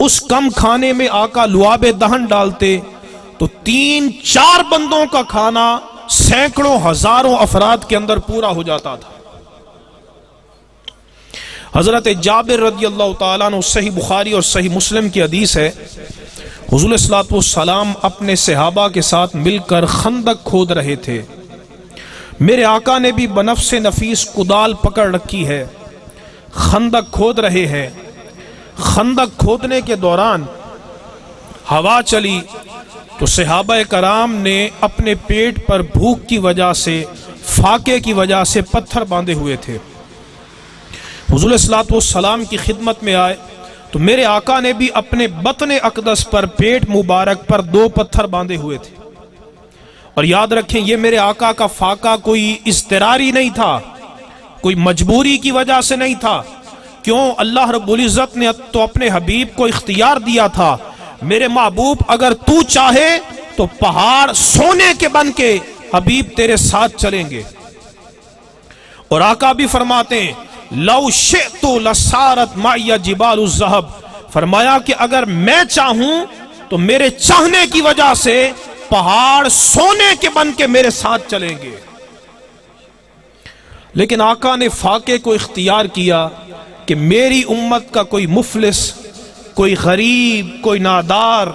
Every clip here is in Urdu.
اس کم کھانے میں آقا لعاب دہن ڈالتے تو 3-4 بندوں کا کھانا سینکڑوں ہزاروں افراد کے اندر پورا ہو جاتا تھا۔ حضرت جابر رضی اللہ تعالیٰ عنہ، صحیح بخاری اور صحیح مسلم کی حدیث ہے، حضور صلی اللہ علیہ وسلم اپنے صحابہ کے ساتھ مل کر خندق کھود رہے تھے۔ میرے آقا نے بھی بنفس نفیس کدال پکڑ رکھی ہے، خندق کھود رہے ہیں۔ خندق کھودنے کے دوران ہوا چلی تو صحابہ کرام نے اپنے پیٹ پر بھوک کی وجہ سے، فاقے کی وجہ سے پتھر باندھے ہوئے تھے۔ حضور صلی اللہ علیہ وسلم کی خدمت میں آئے تو میرے آقا نے بھی اپنے بطن اقدس پر، پیٹ مبارک پر 2 پتھر باندھے ہوئے تھے۔ اور یاد رکھیں یہ میرے آقا کا فاقہ کوئی اضطراری نہیں تھا، کوئی مجبوری کی وجہ سے نہیں تھا۔ کیوں؟ اللہ رب العزت نے تو اپنے حبیب کو اختیار دیا تھا، میرے محبوب اگر تو چاہے تو پہاڑ سونے کے بن کے حبیب تیرے ساتھ چلیں گے۔ اور آقا بھی فرماتے ہیں لو شئت لسارت معی جبال الذہب، فرمایا کہ اگر میں چاہوں تو میرے چاہنے کی وجہ سے پہاڑ سونے کے بن کے میرے ساتھ چلیں گے۔ لیکن آقا نے فاقے کو اختیار کیا کہ میری امت کا کوئی مفلس، کوئی غریب، کوئی نادار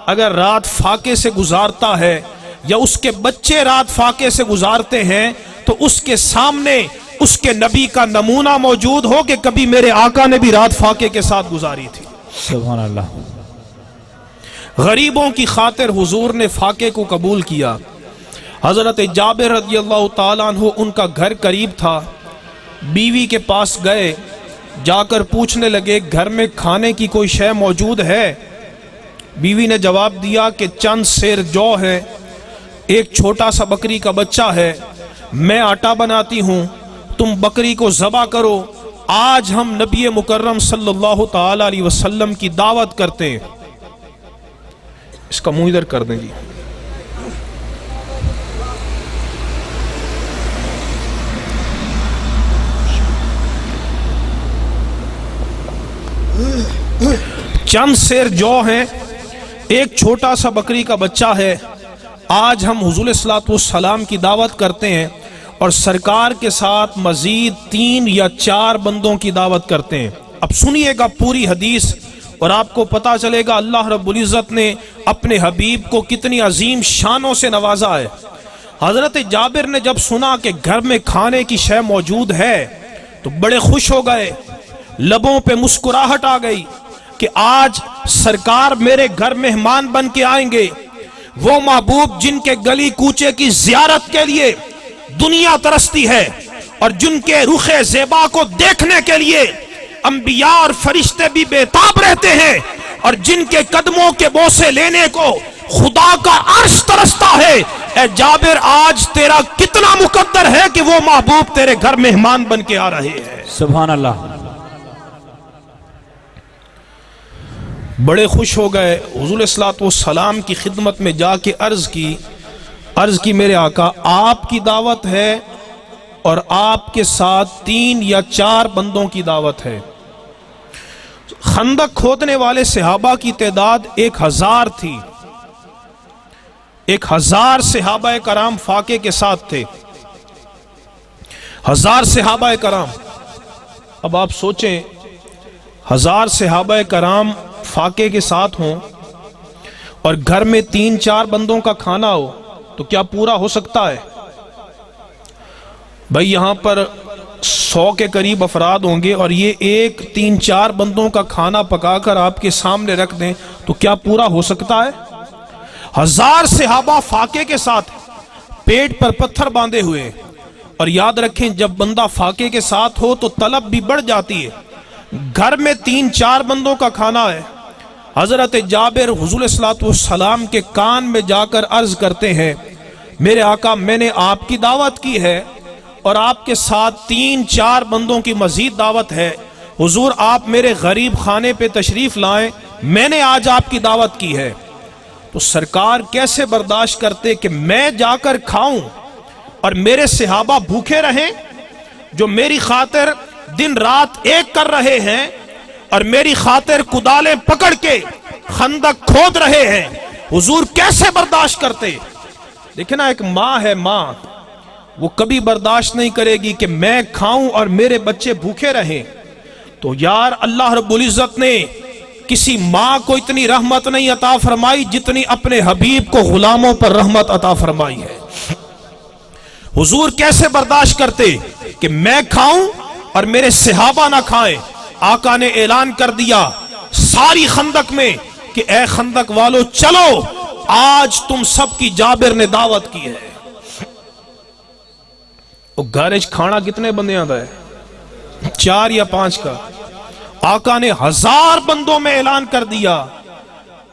اگر رات فاقے سے گزارتا ہے یا اس کے بچے رات فاقے سے گزارتے ہیں تو اس کے سامنے اس کے نبی کا نمونہ موجود ہو کہ کبھی میرے آقا نے بھی رات فاقے کے ساتھ گزاری تھی۔ سبحان اللہ۔ غریبوں کی خاطر حضور نے فاقے کو قبول کیا۔ حضرت جابر رضی اللہ تعالیٰ عنہ، ان کا گھر قریب تھا، بیوی کے پاس گئے، جا کر پوچھنے لگے گھر میں کھانے کی کوئی شے موجود ہے؟ بیوی نے جواب دیا کہ چند سیر جو ہے، ایک چھوٹا سا بکری کا بچہ ہے، میں آٹا بناتی ہوں، تم بکری کو ذبح کرو، آج ہم نبی مکرم صلی اللہ تعالی علیہ وسلم کی دعوت کرتے ہیں۔ اس کا منہ ادھر کر دیں جی۔ چند سیر جو ہیں، ایک چھوٹا سا بکری کا بچہ ہے، آج ہم حضور صلی اللہ علیہ وسلم کی دعوت کرتے ہیں اور سرکار کے ساتھ مزید 3 یا 4 بندوں کی دعوت کرتے ہیں۔ اب سنیے گا پوری حدیث اور آپ کو پتا چلے گا اللہ رب العزت نے اپنے حبیب کو کتنی عظیم شانوں سے نوازا ہے۔ حضرت جابر نے جب سنا کہ گھر میں کھانے کی شے موجود ہے تو بڑے خوش ہو گئے، لبوں پہ مسکراہٹ آ گئی کہ آج سرکار میرے گھر مہمان بن کے آئیں گے۔ وہ محبوب جن کے گلی کوچے کی زیارت کے لیے دنیا ترستی ہے اور جن کے رخ زیبا کو دیکھنے کے لیے انبیاء اور فرشتے بھی بےتاب رہتے ہیں، اور جن کے قدموں کے بوسے لینے کو خدا کا عرش ترستا ہے، اے جابر آج تیرا کتنا مقدر ہے کہ وہ محبوب تیرے گھر مہمان بن کے آ رہے ہیں۔ سبحان اللہ۔ بڑے خوش ہو گئے، حضور صلی اللہ علیہ وسلم کی خدمت میں جا کے عرض کی میرے آقا آپ کی دعوت ہے اور آپ کے ساتھ 3 یا 4 بندوں کی دعوت ہے۔ خندق کھودنے والے صحابہ کی تعداد 1000 تھی، 1000 صحابہ کرام فاقے کے ساتھ تھے، 1000 صحابہ کرام۔ اب آپ سوچیں 1000 صحابہ کرام فاقے کے ساتھ ہوں اور گھر میں 3-4 بندوں کا کھانا ہو تو کیا پورا ہو سکتا ہے؟ بھائی یہاں پر 100 کے قریب افراد ہوں گے اور یہ 3-4 بندوں کا کھانا پکا کر آپ کے سامنے رکھ دیں تو کیا پورا ہو سکتا ہے؟ 1000 صحابہ فاقے کے ساتھ، پیٹ پر پتھر باندھے ہوئے، اور یاد رکھیں جب بندہ فاقے کے ساتھ ہو تو طلب بھی بڑھ جاتی ہے۔ گھر میں 3-4 بندوں کا کھانا ہے۔ حضرت جابر حضور صلی اللہ علیہ وسلم کے کان میں جا کر عرض کرتے ہیں میرے آقا میں نے آپ کی دعوت کی ہے اور آپ کے ساتھ 3-4 بندوں کی مزید دعوت ہے، حضور آپ میرے غریب خانے پہ تشریف لائیں، میں نے آج آپ کی دعوت کی ہے۔ تو سرکار کیسے برداشت کرتے کہ میں جا کر کھاؤں اور میرے صحابہ بھوکے رہیں جو میری خاطر دن رات ایک کر رہے ہیں، اور میری خاطر کدالیں پکڑ کے خندق کھود رہے ہیں، حضور کیسے برداشت کرتے؟ دیکھیں نا، ایک ماں ہے، ماں وہ کبھی برداشت نہیں کرے گی کہ میں کھاؤں اور میرے بچے بھوکے رہیں۔ تو یار اللہ رب العزت نے کسی ماں کو اتنی رحمت نہیں عطا فرمائی جتنی اپنے حبیب کو غلاموں پر رحمت عطا فرمائی ہے۔ حضور کیسے برداشت کرتے کہ میں کھاؤں اور میرے صحابہ نہ کھائیں؟ آقا نے اعلان کر دیا ساری خندق میں کہ اے خندق والو چلو، آج تم سب کی جابر نے دعوت کی ہے۔ وہ گھرج کھانا کتنے بندیاں دا ہے؟ 4 یا 5 کا۔ آقا نے 1000 بندوں میں اعلان کر دیا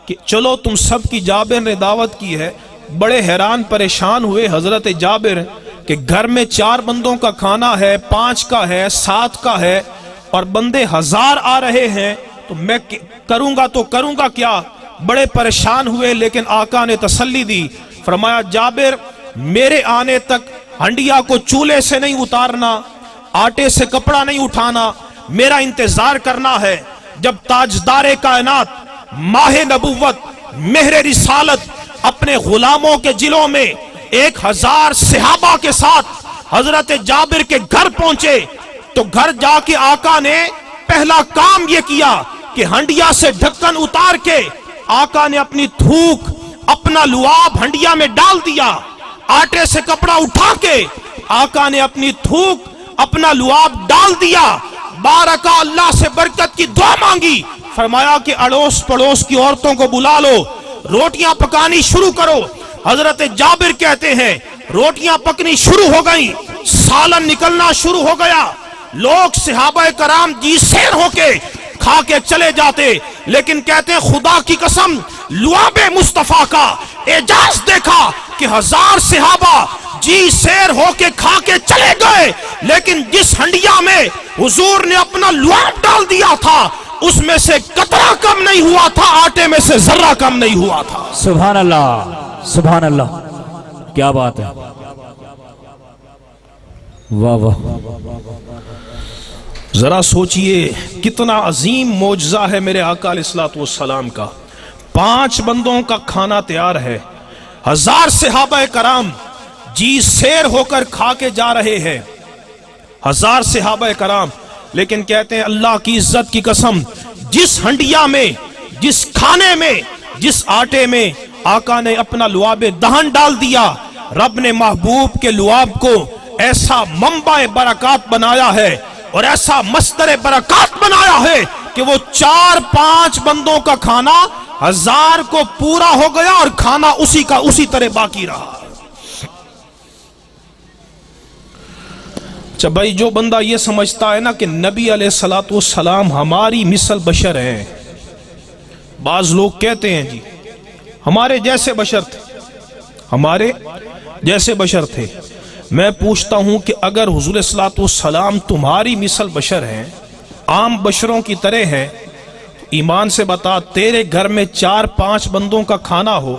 کہ چلو تم سب کی جابر نے دعوت کی ہے۔ بڑے حیران پریشان ہوئے حضرت جابر کہ گھر میں 4 بندوں کا کھانا ہے، 5 کا ہے، 7 کا ہے، اور بندے 1000 آ رہے ہیں، تو میں کروں گا کیا؟ بڑے پریشان ہوئے، لیکن آقا نے تسلی دی، فرمایا جابر میرے آنے تک ہنڈیا کو چولہے سے نہیں اتارنا، آٹے سے کپڑا نہیں اٹھانا، میرا انتظار کرنا ہے۔ جب تاجدار کائنات، ماہ نبوت، مہر رسالت اپنے غلاموں کے جلوں میں 1000 صحابہ کے ساتھ حضرت جابر کے گھر پہنچے، تو گھر جا کے آقا نے پہلا کام یہ کیا کہ ہنڈیا سے ڈھکن اتار کے آقا نے اپنی تھوک، اپنا لعاب ہنڈیا میں ڈال دیا، آٹے سے کپڑا اٹھا کے آقا نے اپنی تھوک، اپنا لعاب ڈال دیا، بارکا اللہ سے برکت کی دعا مانگی، فرمایا کہ اڑوس پڑوس کی عورتوں کو بلا لو، روٹیاں پکانی شروع کرو۔ حضرت جابر کہتے ہیں روٹیاں پکنی شروع ہو گئیں، سالن نکلنا شروع ہو گیا، لوگ صحابہ کرام جی سیر ہو کے کھا کے چلے جاتے، لیکن کہتے ہیں خدا کی قسم لعاب مصطفیٰ کا اعجاز دیکھا کہ 1000 صحابہ جی سیر ہو کے کھا کے چلے گئے، لیکن جس ہنڈیا میں حضور نے اپنا لعاب ڈال دیا تھا اس میں سے قطرہ کم نہیں ہوا تھا، آٹے میں سے ذرہ کم نہیں ہوا تھا۔ سبحان اللہ، سبحان اللہ، کیا بات ہے، واہ واہ۔ ذرا سوچئے کتنا عظیم معجزہ ہے میرے آقا علیہ الصلوۃ والسلام کا۔ 5 بندوں کا کھانا تیار ہے، 1000 صحابہ کرام جی سیر ہو کر کھا کے جا رہے ہیں، 1000 صحابہ کرام، لیکن کہتے ہیں اللہ کی عزت کی قسم جس ہنڈیا میں، جس کھانے میں، جس آٹے میں آقا نے اپنا لعاب دہن ڈال دیا، رب نے محبوب کے لعاب کو ایسا منبع برکات بنایا ہے اور ایسا مصدر برکات بنایا ہے کہ وہ 4-5 بندوں کا کھانا 1000 کو پورا ہو گیا اور کھانا اسی کا اسی طرح باقی رہا۔ اچھا بھائی، جو بندہ یہ سمجھتا ہے نا کہ نبی علیہ الصلوۃ والسلام ہماری مثل بشر ہیں، بعض لوگ کہتے ہیں جی ہمارے جیسے بشر تھے، ہمارے جیسے بشر تھے۔ میں پوچھتا ہوں کہ اگر حضور صلی اللہ علیہ وسلم تمہاری مثل بشر ہیں، عام بشروں کی طرح ہیں، ایمان سے بتا تیرے گھر میں 4-5 بندوں کا کھانا ہو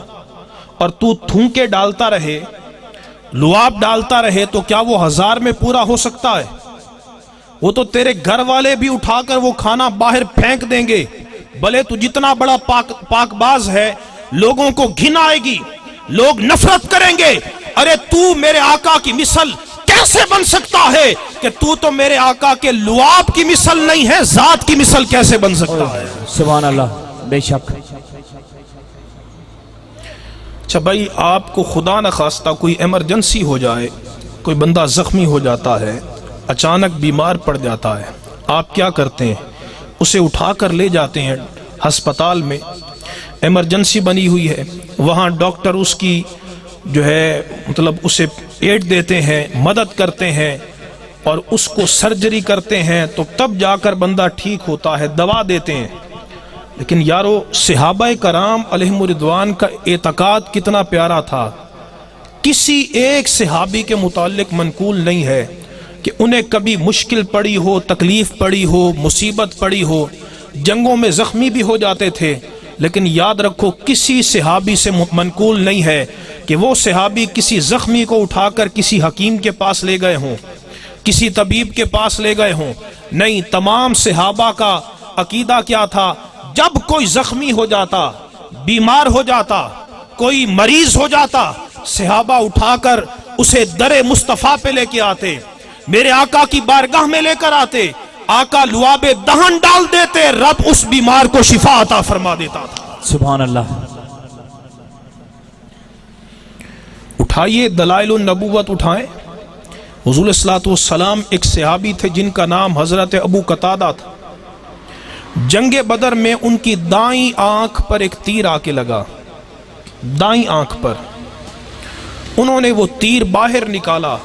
اور تو تھونکے ڈالتا رہے، لعاب ڈالتا رہے، تو کیا وہ 1000 میں پورا ہو سکتا ہے؟ وہ تو تیرے گھر والے بھی اٹھا کر وہ کھانا باہر پھینک دیں گے، بھلے تو جتنا بڑا پاک باز ہے، لوگوں کو گھن آئے گی، لوگ نفرت کریں گے، ارے تو میرے آقا کی مثل کیسے بن سکتا ہے کہ تو میرے آقا کے لعاب کی مثل نہیں ہے، ذات کی مثل کیسے بن سکتا ہے؟ سبحان اللہ، بے شک۔ اچھا بھائی، آپ کو خدا نہ خواستہ کوئی ایمرجنسی ہو جائے، کوئی بندہ زخمی ہو جاتا ہے، اچانک بیمار پڑ جاتا ہے، آپ کیا کرتے ہیں؟ اسے اٹھا کر لے جاتے ہیں ہسپتال میں، ایمرجنسی بنی ہوئی ہے، وہاں ڈاکٹر اس کی جو ہے مطلب اسے ایڈ دیتے ہیں، مدد کرتے ہیں اور اس کو سرجری کرتے ہیں، تو تب جا کر بندہ ٹھیک ہوتا ہے، دوا دیتے ہیں۔ لیکن یارو، صحابہ کرام علیہم رضوان کا اعتقاد کتنا پیارا تھا، کسی ایک صحابی کے متعلق منقول نہیں ہے کہ انہیں کبھی مشکل پڑی ہو، تکلیف پڑی ہو، مصیبت پڑی ہو، جنگوں میں زخمی بھی ہو جاتے تھے، لیکن یاد رکھو کسی صحابی سے منقول نہیں ہے کہ وہ صحابی کسی زخمی کو اٹھا کر کسی حکیم کے پاس لے گئے ہوں، کسی طبیب کے پاس لے گئے ہوں، نہیں، تمام صحابہ کا عقیدہ کیا تھا؟ جب کوئی زخمی ہو جاتا، بیمار ہو جاتا، کوئی مریض ہو جاتا، صحابہ اٹھا کر اسے در مصطفیٰ پہ لے کے آتے، میرے آقا کی بارگاہ میں لے کر آتے، آقا لعاب دہن ڈال دیتے، رب اس بیمار کو شفا عطا فرما دیتا تھا۔ سبحان اللہ۔ اٹھائیے دلائل النبوت اٹھائیں۔ حضور صلی اللہ علیہ وسلم ایک صحابی تھے جن کا نام حضرت ابو قتادہ تھا۔ جنگ بدر میں ان کی دائیں آنکھ پر ایک تیر آ کے لگا، دائیں آنکھ پر۔ انہوں نے وہ تیر باہر نکالا،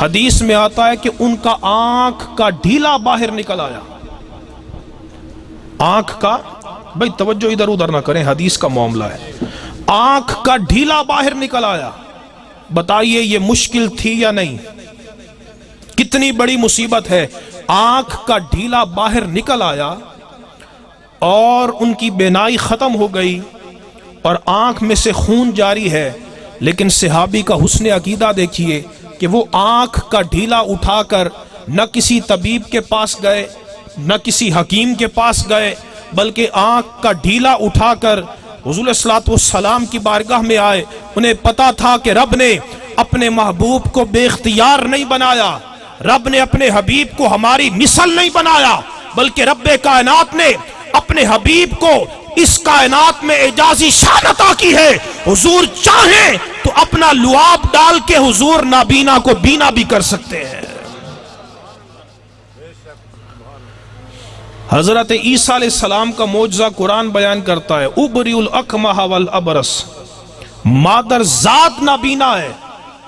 حدیث میں آتا ہے کہ ان کا آنکھ کا ڈھیلا باہر نکل آیا۔ آنکھ کا، بھائی توجہ ادھر ادھر نہ کریں، حدیث کا معاملہ ہے۔ آنکھ کا ڈھیلا باہر نکل آیا۔ بتائیے یہ مشکل تھی یا نہیں؟ کتنی بڑی مصیبت ہے۔ آنکھ کا ڈھیلا باہر نکل آیا اور ان کی بینائی ختم ہو گئی اور آنکھ میں سے خون جاری ہے، لیکن صحابی کا حسن عقیدہ دیکھیے کہ وہ آنکھ کا ڈھیلا اٹھا کر نہ کسی طبیب کے پاس گئے، نہ کسی حکیم کے پاس گئے، بلکہ آنکھ کا ڈھیلا اٹھا کر حضور صلی اللہ علیہ وسلم کی بارگاہ میں آئے۔ انہیں پتا تھا کہ رب نے اپنے محبوب کو بے اختیار نہیں بنایا، رب نے اپنے حبیب کو ہماری مثل نہیں بنایا، بلکہ رب کائنات نے اپنے حبیب کو اس کائنات میں اعجازی شان عطا کی ہے۔ حضور چاہیں تو اپنا لعاب ڈال کے حضور نابینا کو بینا بھی کر سکتے ہیں۔ حضرت عیسیٰ علیہ السلام کا معجزہ قرآن بیان کرتا ہے، ابری الاکمہ والابرس، مادر ذات نابینا ہے،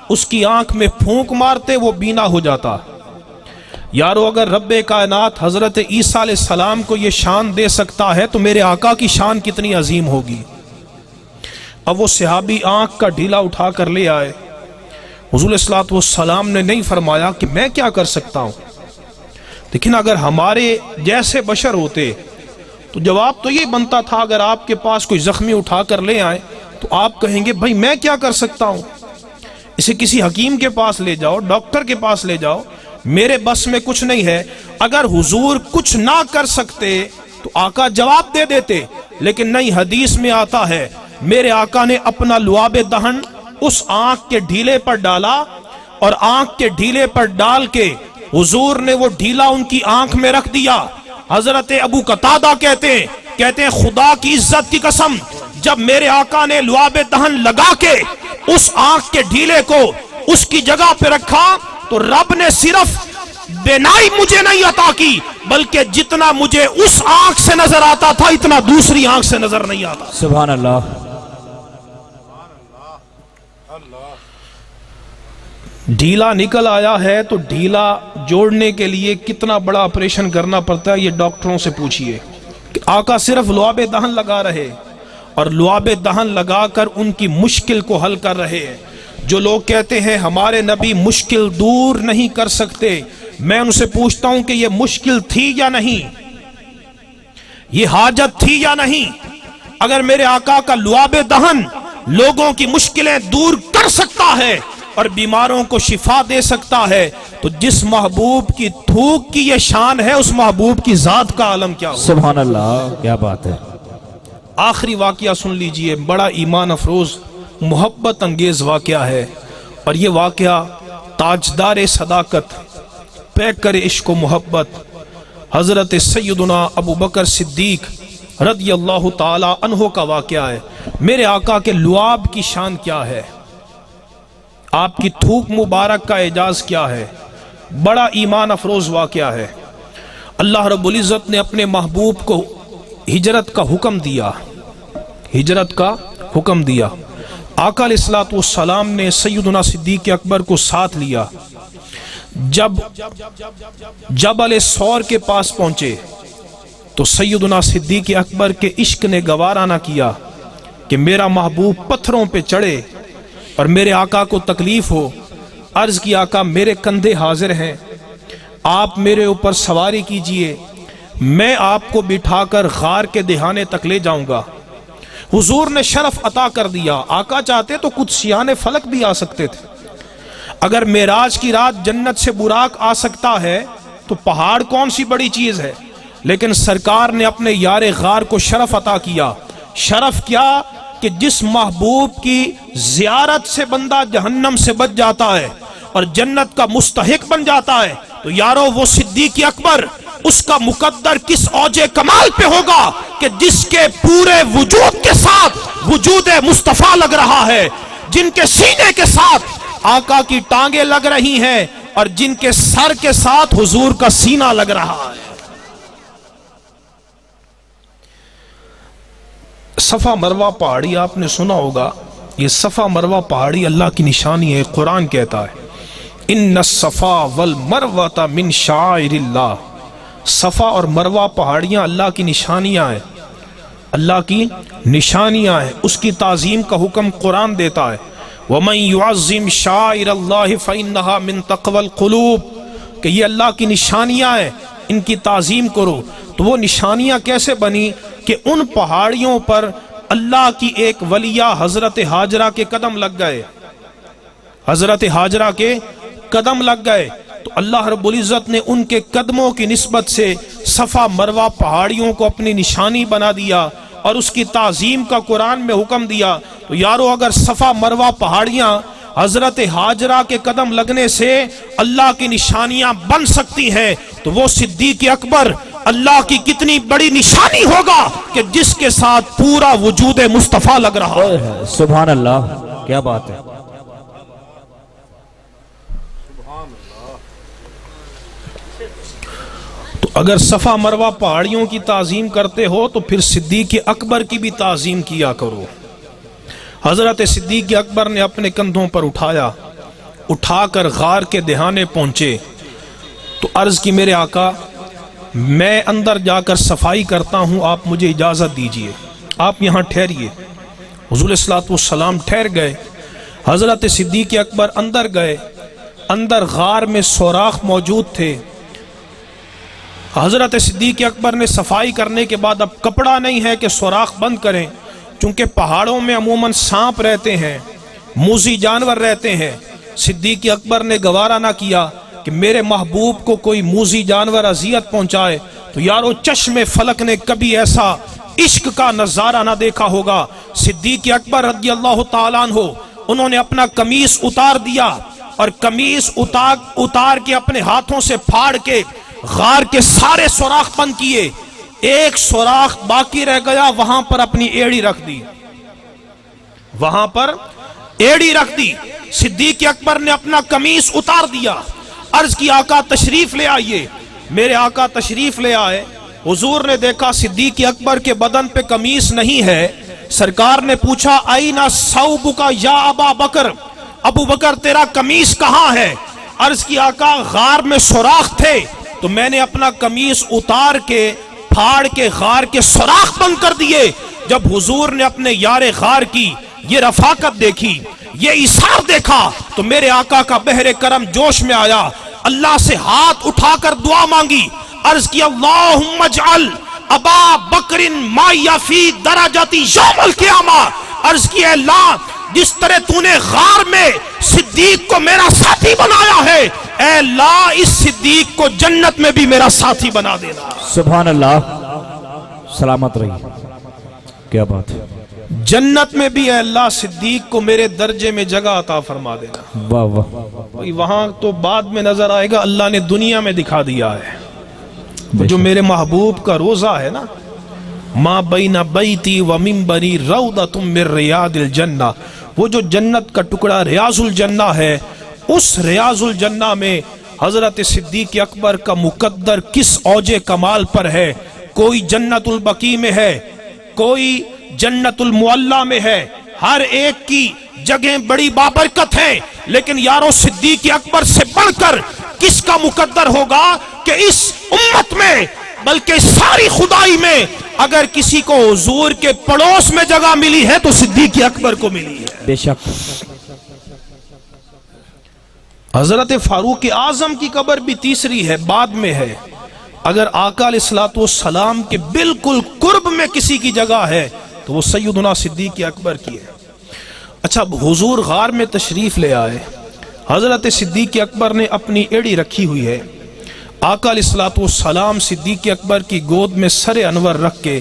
اس کی آنکھ میں پھونک مارتے وہ بینا ہو جاتا۔ یارو اگر رب کائنات حضرت عیسیٰ علیہ السلام کو یہ شان دے سکتا ہے تو میرے آقا کی شان کتنی عظیم ہوگی۔ اب وہ صحابی آنکھ کا ڈھیلا اٹھا کر لے آئے۔ حضور صلی اللہ علیہ وسلم نے نہیں فرمایا کہ میں کیا کر سکتا ہوں، لیکن اگر ہمارے جیسے بشر ہوتے تو جواب تو یہ بنتا تھا، اگر آپ کے پاس کوئی زخمی اٹھا کر لے آئے تو آپ کہیں گے بھائی میں کیا کر سکتا ہوں، اسے کسی حکیم کے پاس لے جاؤ، ڈاکٹر کے پاس لے جاؤ، میرے بس میں کچھ نہیں ہے۔ اگر حضور کچھ نہ کر سکتے تو آقا جواب دے دیتے، لیکن نہیں، حدیث میں آتا ہے میرے آقا نے اپنا لعاب دہن اس آنکھ کے ڈھیلے پر ڈالا اور آنکھ کے ڈھیلے پر ڈال کے حضور نے وہ ڈھیلا ان کی آنکھ میں رکھ دیا۔ حضرت ابو قتادہ کہتے ہیں خدا کی عزت کی قسم، جب میرے آقا نے لعاب دہن لگا کے اس آنکھ کے ڈھیلے کو اس کی جگہ پہ رکھا تو رب نے صرف بینائی مجھے نہیں عطا کی، بلکہ جتنا مجھے اس آنکھ سے نظر آتا تھا اتنا دوسری آنکھ سے نظر نہیں آتا۔ سبحان اللہ۔ ڈھیلا نکل آیا ہے تو ڈھیلا جوڑنے کے لیے کتنا بڑا آپریشن کرنا پڑتا ہے، یہ ڈاکٹروں سے پوچھئے۔ آقا صرف لعاب دہن لگا رہے اور لعاب دہن لگا کر ان کی مشکل کو حل کر رہے ہیں۔ جو لوگ کہتے ہیں ہمارے نبی مشکل دور نہیں کر سکتے، میں ان سے پوچھتا ہوں کہ یہ مشکل تھی یا نہیں، یہ حاجت تھی یا نہیں؟ اگر میرے آقا کا لعاب دہن لوگوں کی مشکلیں دور کر سکتا ہے اور بیماروں کو شفا دے سکتا ہے تو جس محبوب کی تھوک کی یہ شان ہے اس محبوب کی ذات کا عالم کیا ہو۔ سبحان اللہ، کیا بات ہے۔ آخری واقعہ سن لیجئے، بڑا ایمان افروز محبت انگیز واقعہ ہے، اور یہ واقعہ تاجدار صداقت، پیکر عشق و محبت حضرت سیدنا ابو بکر صدیق رضی اللہ تعالی عنہ کا واقعہ ہے۔ میرے آقا کے لعاب کی شان کیا ہے، آپ کی تھوک مبارک کا اعجاز کیا ہے، بڑا ایمان افروز واقعہ ہے۔ اللہ رب العزت نے اپنے محبوب کو ہجرت کا حکم دیا، ہجرت کا حکم دیا۔ آقا علیہ الصلوۃ والسلام نے سیدنا صدیق اکبر کو ساتھ لیا۔ جب جبل سور کے پاس پہنچے تو سیدنا صدیق اکبر کے عشق نے گوارا نہ کیا کہ میرا محبوب پتھروں پہ چڑھے اور میرے آقا کو تکلیف ہو۔ عرض کی آقا میرے کندھے حاضر ہیں، آپ میرے اوپر سواری کیجئے، میں آپ کو بٹھا کر غار کے دہانے تک لے جاؤں گا۔ حضور نے شرف عطا کر دیا۔ آقا چاہتے تو قدسیان فلک بھی آ سکتے تھے۔ اگر معراج کی رات جنت سے براق آ سکتا ہے تو پہاڑ کون سی بڑی چیز ہے۔ لیکن سرکار نے اپنے یار غار کو شرف عطا کیا. شرف کیا کہ جس محبوب کی زیارت سے بندہ جہنم سے بچ جاتا ہے اور جنت کا مستحق بن جاتا ہے. تو یارو وہ صدیق اکبر اس کا مقدر کس اوج کمال پہ ہوگا کہ جس کے پورے وجود کے ساتھ وجود مصطفیٰ لگ رہا ہے، جن کے سینے کے ساتھ آقا کی ٹانگیں لگ رہی ہیں اور جن کے سر کے ساتھ حضور کا سینہ لگ رہا ہے. صفا مروہ پہاڑی آپ نے سنا ہوگا. یہ صفا مروہ پہاڑی اللہ کی نشانی ہے. قرآن کہتا ہے ان الصفا والمروہ من شعائر اللہ. صفا اور مروہ پہاڑیاں اللہ کی نشانیاں ہیں، اللہ کی نشانیاں ہیں. اس کی تعظیم کا حکم قرآن دیتا ہے وَمَن يُعَظِّمْ شَعَائِرَ اللَّهِ فَإِنَّهَا مِن تَقْوَى الْقُلُوبِ کہ یہ اللہ کی نشانیاں ہیں، ان کی تعظیم کرو. تو وہ نشانیاں کیسے بنی کہ ان پہاڑیوں پر اللہ کی ایک ولیہ حضرت ہاجرہ کے قدم لگ گئے. حضرت ہاجرہ کے قدم لگ گئے تو اللہ رب العزت نے ان کے قدموں کی نسبت سے صفا مروہ پہاڑیوں کو اپنی نشانی بنا دیا اور اس کی تعظیم کا قرآن میں حکم دیا. تو یارو اگر صفا مروہ پہاڑیاں حضرت ہاجرہ کے قدم لگنے سے اللہ کی نشانیاں بن سکتی ہیں تو وہ صدیق اکبر اللہ کی کتنی بڑی نشانی ہوگا کہ جس کے ساتھ پورا وجود مصطفیٰ لگ رہا ہے. سبحان اللہ، کیا بات ہے. تو اگر صفا مروہ پہاڑیوں کی تعظیم کرتے ہو تو پھر صدیق اکبر کی بھی تعظیم کیا کرو. حضرت صدیق اکبر نے اپنے کندھوں پر اٹھا کر غار کے دہانے پہنچے تو عرض کی میرے آقا میں اندر جا کر صفائی کرتا ہوں، آپ مجھے اجازت دیجئے، آپ یہاں ٹھہریے. حضور صلی اللہ علیہ وسلم ٹھہر گئے. حضرت صدیق اکبر اندر گئے. اندر غار میں سوراخ موجود تھے. حضرت صدیق اکبر نے صفائی کرنے کے بعد اب کپڑا نہیں ہے کہ سوراخ بند کریں، چونکہ پہاڑوں میں عموماً سانپ رہتے ہیں، موذی جانور رہتے ہیں. صدیق اکبر نے گوارا نہ کیا کہ میرے محبوب کو کوئی موذی جانور اذیت پہنچائے. تو یارو چشم فلک نے کبھی ایسا عشق کا نظارہ نہ دیکھا ہوگا. صدیق اکبر رضی اللہ تعالیٰ عنہ انہوں نے اپنا قمیص اتار دیا اور قمیص اتار کے اپنے ہاتھوں سے پھاڑ کے غار کے سارے سوراخ بند کیے. ایک سوراخ باقی رہ گیا، وہاں پر اپنی ایڑی رکھ دی. وہاں پر ایڑی رکھ دی. صدیق اکبر نے اپنا قمیص اتار دیا. عرض کی آقا تشریف لے آئیے. میرے آقا تشریف لے آئے. حضور نے دیکھا صدیق اکبر کے بدن پہ قمیص نہیں ہے. سرکار نے پوچھا اینا ثوبک یا ابا بکر، ابو بکر تیرا قمیص کہاں ہے؟ عرض کی آقا غار میں سوراخ تھے تو میں نے اپنا قمیص اتار کے پھاڑ کے غار کے سوراخ بند کر دیے. جب حضور نے اپنے یار غار کی یہ رفاقت دیکھی، یہ ایثار دیکھا تو میرے آقا کا بحر کرم جوش میں آیا. اللہ سے ہاتھ اٹھا کر دعا مانگی. عرض کی اللہم اجعل ابا بکر معی فی درجتی یوم القیامہ. عرض کی اے اللہ جس طرح تو نے غار میں صدیق کو میرا ساتھی بنایا ہے، اے اللہ اس صدیق کو جنت میں بھی میرا ساتھی بنا دینا. سبحان اللہ، سلامت رہی. کیا بات ہے. جنت میں بھی اے اللہ صدیق کو میرے درجے میں جگہ عطا فرما دینا. واہ واہ. وہاں تو بعد میں نظر آئے گا، اللہ نے دنیا میں دکھا دیا ہے. جو میرے محبوب کا روزہ ہے نا، ما بین بیتی و منبری روضۃ من ریاض الجنہ، وہ جو جنت کا ٹکڑا ریاض الجنہ ہے، اس ریاض الجنہ میں حضرت صدیق اکبر کا مقدر کس اوج کمال پر ہے. کوئی جنت البقیع میں ہے، کوئی جنت المعلی میں ہے. ہر ایک کی جگہیں بڑی بابرکت ہیں، لیکن یارو صدیق اکبر سے بڑھ کر کس کا مقدر ہوگا کہ اس امت میں بلکہ ساری خدائی میں اگر کسی کو حضور کے پڑوس میں جگہ ملی ہے تو صدیق اکبر کو ملی ہے. بے شک. حضرت فاروق اعظم کی قبر بھی تیسری ہے، بعد میں ہے. اگر آقا علیہ الصلوۃ والسلام کے بالکل قرب میں کسی کی جگہ ہے تو وہ سیدنا صدیق اکبر کی ہے. اچھا، حضور غار میں تشریف لے آئے. حضرت صدیق اکبر نے اپنی ایڑی رکھی ہوئی ہے. آقا علیہ الصلوۃ والسلام صدیق اکبر کی گود میں سر انور رکھ کے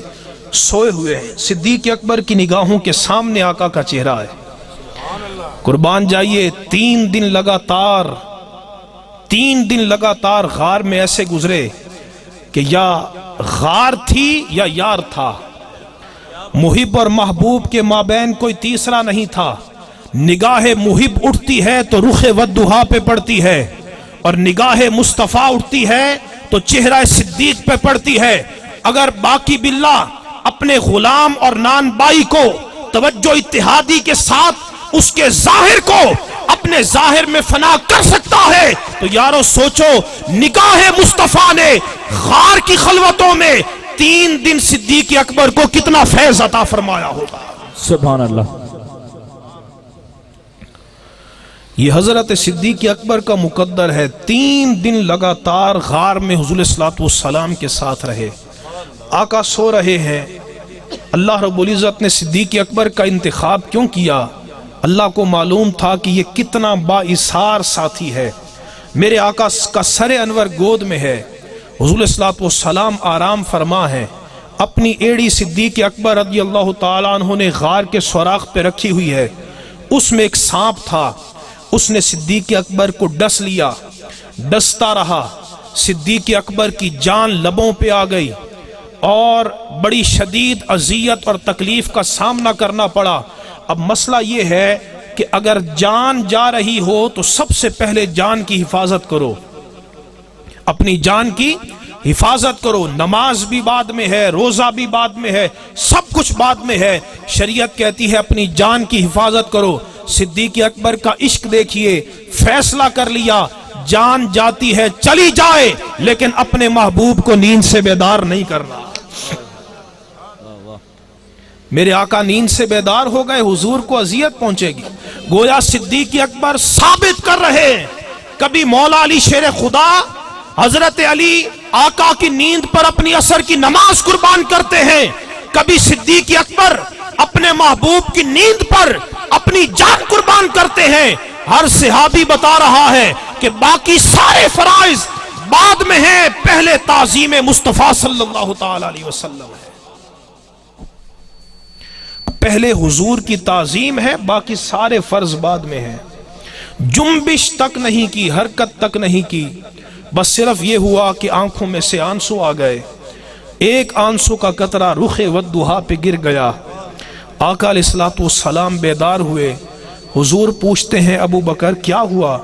سوئے ہوئے ہیں۔ صدیق اکبر کی نگاہوں کے سامنے آقا کا چہرہ ہے۔ قربان جائیے، 3 دن لگاتار غار میں ایسے گزرے کہ یا غار تھی یا یار تھا۔ محب اور محبوب کے مابین کوئی تیسرا نہیں تھا۔ نگاہ محب اٹھتی ہے تو رخ ودھا پہ پڑتی ہے، اور نگاہ مصطفیٰ اٹھتی ہے تو چہرہ صدیق پہ پڑتی ہے۔ اگر باقی باللہ اپنے غلام اور نان بائی کو توجہ اتحادی کے ساتھ اس کے ظاہر کو اپنے ظاہر میں فنا کر سکتا ہے تو یارو سوچو نگاہ مصطفیٰ نے غار کی خلوتوں میں 3 دن صدیق اکبر کو کتنا فیض عطا فرمایا ہوگا۔ سبحان اللہ۔ یہ حضرت صدیق اکبر کا مقدر ہے، 3 دن لگاتار غار میں حضور صلی اللہ علیہ وسلم کے ساتھ رہے۔ آقا سو رہے ہیں۔ اللہ رب العزت نے صدیق اکبر کا انتخاب کیوں کیا؟ اللہ کو معلوم تھا کہ یہ کتنا بااثار ساتھی ہے۔ میرے آقا کا سر انور گود میں ہے، حضور صلی اللہ علیہ وسلم آرام فرما ہے۔ اپنی ایڑی صدیق اکبر رضی اللہ تعالیٰ عنہ نے غار کے سوراخ پہ رکھی ہوئی ہے۔ اس میں ایک سانپ تھا، اس نے صدیق اکبر کو ڈس لیا، ڈستا رہا۔ صدیق اکبر کی جان لبوں پہ آ گئی اور بڑی شدید اذیت اور تکلیف کا سامنا کرنا پڑا۔ اب مسئلہ یہ ہے کہ اگر جان جا رہی ہو تو سب سے پہلے جان کی حفاظت کرو، اپنی جان کی حفاظت کرو۔ نماز بھی بعد میں ہے، روزہ بھی بعد میں ہے، سب کچھ بعد میں ہے۔ شریعت کہتی ہے اپنی جان کی حفاظت کرو۔ صدیق اکبر کا عشق دیکھیے، فیصلہ کر لیا جان جاتی ہے چلی جائے لیکن اپنے محبوب کو نیند سے بیدار نہیں کرنا۔ میرے آقا نیند سے بیدار ہو گئے، حضور کو اذیت پہنچے گی۔ گویا صدیق اکبر ثابت کر رہے ہیں، کبھی مولا علی شیر خدا حضرت علی آقا کی نیند پر اپنی عصر کی نماز قربان کرتے ہیں، کبھی صدیق اکبر اپنے محبوب کی نیند پر اپنی جان قربان کرتے ہیں۔ ہر صحابی بتا رہا ہے کہ باقی سارے فرائض بعد میں ہیں، پہلے تعظیم مصطفیٰ صلی اللہ تعالی علیہ وسلم ہے، پہلے حضور کی تعظیم ہے، باقی سارے فرض بعد میں ہیں۔ جنبش تک نہیں کی، حرکت تک نہیں کی، بس صرف یہ ہوا کہ آنکھوں میں سے آنسو آ گئے، ایک آنسو کا قطرہ رخ ودھا پہ گر گیا۔ آقا علیہ الصلوۃ والسلام بیدار ہوئے۔ حضور پوچھتے ہیں ابو بکر کیا ہوا؟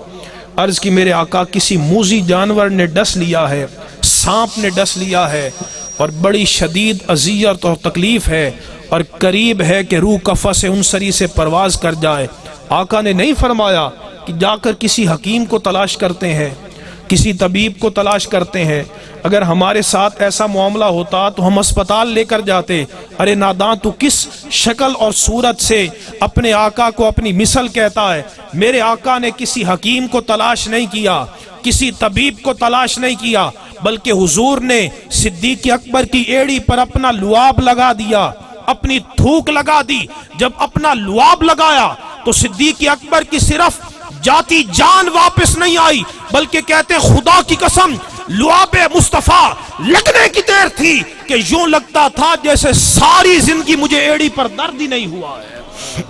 عرض کی میرے آقا کسی موذی جانور نے ڈس لیا ہے، سانپ نے ڈس لیا ہے، اور بڑی شدید اذیت اور تکلیف ہے، اور قریب ہے کہ روح کفس انصری سے پرواز کر جائے۔ آقا نے نہیں فرمایا کہ جا کر کسی حکیم کو تلاش کرتے ہیں، کسی طبیب کو تلاش کرتے ہیں۔ اگر ہمارے ساتھ ایسا معاملہ ہوتا تو ہم اسپتال لے کر جاتے۔ ارے ناداں تو کس شکل اور صورت سے اپنے آقا کو اپنی مثل کہتا ہے؟ میرے آقا نے کسی حکیم کو تلاش نہیں کیا، کسی طبیب کو تلاش نہیں کیا، بلکہ حضور نے صدیق اکبر کی ایڑی پر اپنا لعاب لگا دیا، اپنی تھوک لگا دی۔ جب اپنا لعاب لگایا تو صدیق اکبر کی صرف جاتی جان واپس نہیں آئی، بلکہ کہتے خدا کی قسم لعاب مصطفیٰ لگنے کی دیر تھی کہ یوں لگتا تھا جیسے ساری زندگی مجھے ایڑی پر درد ہی نہیں ہوا ہے۔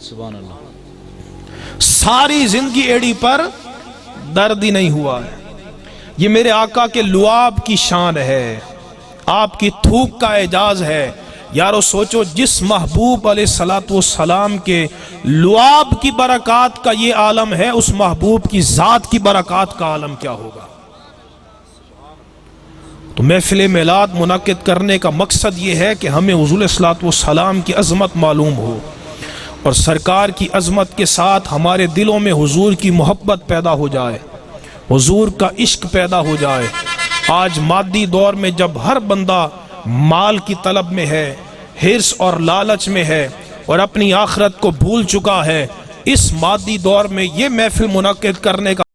سبحان اللہ۔ ساری زندگی ایڑی پر درد ہی نہیں ہوا ہے۔ یہ میرے آقا کے لعاب کی شان ہے، آپ کی تھوک کا اعجاز ہے۔ یارو سوچو جس محبوب علیہ الصلوۃ والسلام کے لعاب کی برکات کا یہ عالم ہے، اس محبوب کی ذات کی برکات کا عالم کیا ہوگا؟ تو محفل میلاد منعقد کرنے کا مقصد یہ ہے کہ ہمیں حضور صلی اللہ علیہ وسلم کی عظمت معلوم ہو، اور سرکار کی عظمت کے ساتھ ہمارے دلوں میں حضور کی محبت پیدا ہو جائے، حضور کا عشق پیدا ہو جائے۔ آج مادی دور میں جب ہر بندہ مال کی طلب میں ہے، حرص اور لالچ میں ہے، اور اپنی آخرت کو بھول چکا ہے، اس مادی دور میں یہ محفل منعقد کرنے کا